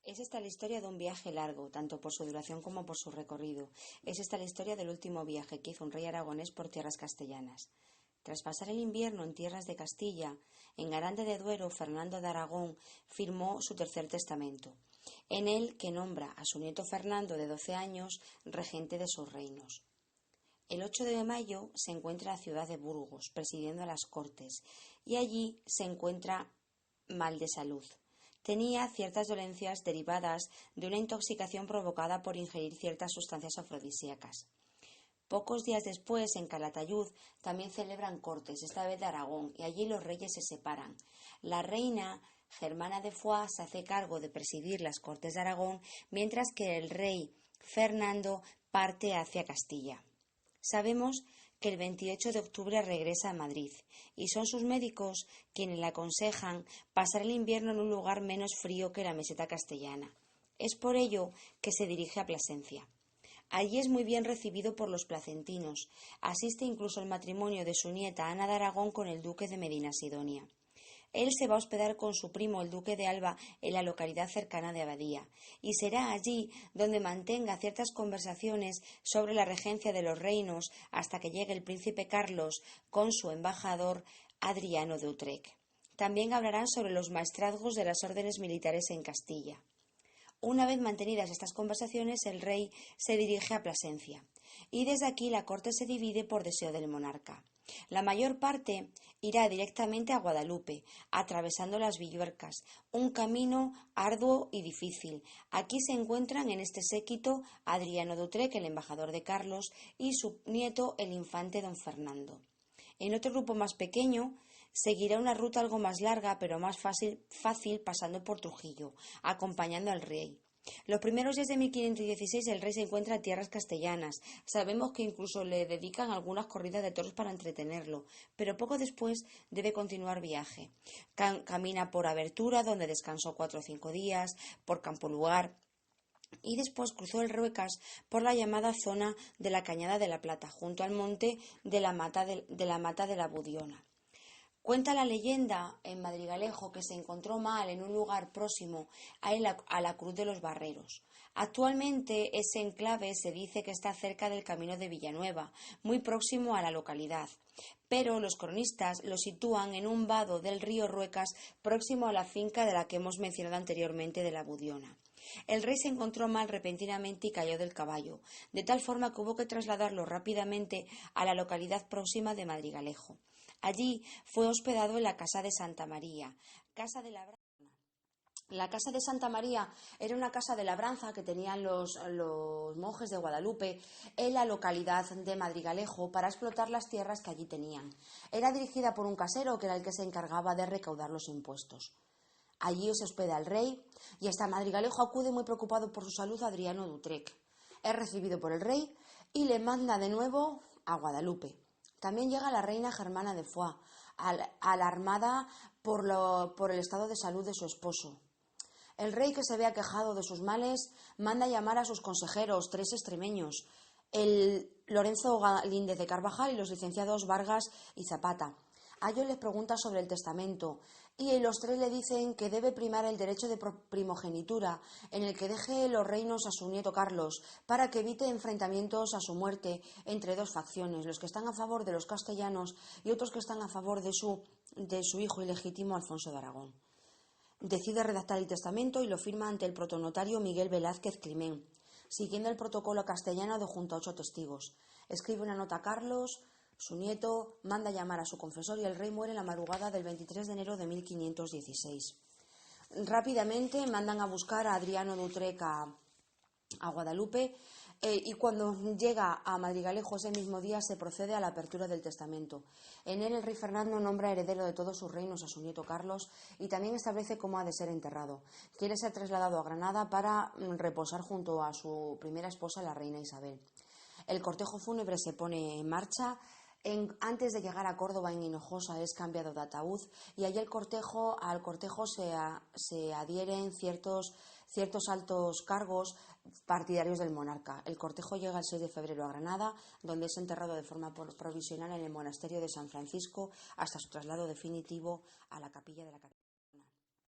Es esta la historia de un viaje largo, tanto por su duración como por su recorrido. Es esta la historia del último viaje que hizo un rey aragonés por tierras castellanas. Tras pasar el invierno en tierras de Castilla, en Aranda de Duero, Fernando de Aragón firmó su tercer testamento, en el que nombra a su nieto Fernando, de 12 años, regente de sus reinos. El 8 de mayo se encuentra en la ciudad de Burgos, presidiendo las Cortes, y allí se encuentra mal de salud. Tenía ciertas dolencias derivadas de una intoxicación provocada por ingerir ciertas sustancias afrodisíacas. Pocos días después, en Calatayud, también celebran Cortes, esta vez de Aragón, y allí los reyes se separan. La reina Germana de Foix se hace cargo de presidir las Cortes de Aragón, mientras que el rey Fernando parte hacia Castilla. Sabemos que el 28 de octubre regresa a Madrid y son sus médicos quienes le aconsejan pasar el invierno en un lugar menos frío que la meseta castellana. Es por ello que se dirige a Plasencia. Allí es muy bien recibido por los placentinos. Asiste incluso al matrimonio de su nieta Ana de Aragón con el duque de Medina-Sidonia. Él se va a hospedar con su primo, el duque de Alba, en la localidad cercana de Abadía, y será allí donde mantenga ciertas conversaciones sobre la regencia de los reinos hasta que llegue el príncipe Carlos con su embajador Adriano de Utrecht. También hablarán sobre los maestrazgos de las órdenes militares en Castilla. Una vez mantenidas estas conversaciones, el rey se dirige a Plasencia, y desde aquí la corte se divide por deseo del monarca. La mayor parte irá directamente a Guadalupe, atravesando las Villuercas, un camino arduo y difícil. Aquí se encuentran en este séquito Adriano de Utrecht, el embajador de Carlos, y su nieto, el infante don Fernando. En otro grupo más pequeño seguirá una ruta algo más larga, pero más fácil pasando por Trujillo, acompañando al rey. Los primeros días de 1516 el rey se encuentra en tierras castellanas. Sabemos que incluso le dedican algunas corridas de toros para entretenerlo, pero poco después debe continuar viaje. Camina por Abertura, donde descansó 4 o 5 días, por Campolugar, y después cruzó el Ruecas por la llamada zona de la Cañada de la Plata, junto al monte de la Mata de la Budiona. Cuenta la leyenda en Madrigalejo que se encontró mal en un lugar próximo a la Cruz de los Barreros. Actualmente ese enclave se dice que está cerca del camino de Villanueva, muy próximo a la localidad, pero los cronistas lo sitúan en un vado del río Ruecas próximo a la finca de la que hemos mencionado anteriormente, de la Budiona. El rey se encontró mal repentinamente y cayó del caballo, de tal forma que hubo que trasladarlo rápidamente a la localidad próxima de Madrigalejo. Allí fue hospedado en la casa de Santa María, casa de labranza. La casa de Santa María era una casa de labranza que tenían los monjes de Guadalupe en la localidad de Madrigalejo para explotar las tierras que allí tenían. Era dirigida por un casero que era el que se encargaba de recaudar los impuestos. Allí se hospeda el rey y hasta Madrigalejo acude muy preocupado por su salud Adriano de Utrecht. Es recibido por el rey y le manda de nuevo a Guadalupe. También llega la reina Germana de Foix, alarmada por el estado de salud de su esposo. El rey, que se ve aquejado de sus males, manda llamar a sus consejeros, 3 extremeños, el Lorenzo Galíndez de Carvajal y los licenciados Vargas y Zapata. A ellos les pregunta sobre el testamento y los 3 le dicen que debe primar el derecho de primogenitura, en el que deje los reinos a su nieto Carlos, para que evite enfrentamientos a su muerte entre 2 facciones, los que están a favor de los castellanos y otros que están a favor de su hijo ilegítimo Alfonso de Aragón. Decide redactar el testamento y lo firma ante el protonotario Miguel Velázquez Climén, siguiendo el protocolo castellano de junto a 8 testigos. Escribe una nota a Carlos, su nieto, manda llamar a su confesor y el rey muere en la madrugada del 23 de enero de 1516. Rápidamente mandan a buscar a Adriano de Utrecht a Guadalupe y cuando llega a Madrigalejo ese mismo día se procede a la apertura del testamento. En él el rey Fernando nombra heredero de todos sus reinos a su nieto Carlos y también establece cómo ha de ser enterrado. Quiere ser trasladado a Granada para reposar junto a su primera esposa, la reina Isabel. El cortejo fúnebre se pone en marcha. Antes de llegar a Córdoba, en Hinojosa, es cambiado de ataúd y allí al cortejo se adhieren ciertos altos cargos partidarios del monarca. El cortejo llega el 6 de febrero a Granada, donde es enterrado de forma provisional en el monasterio de San Francisco hasta su traslado definitivo a la capilla de la catedral.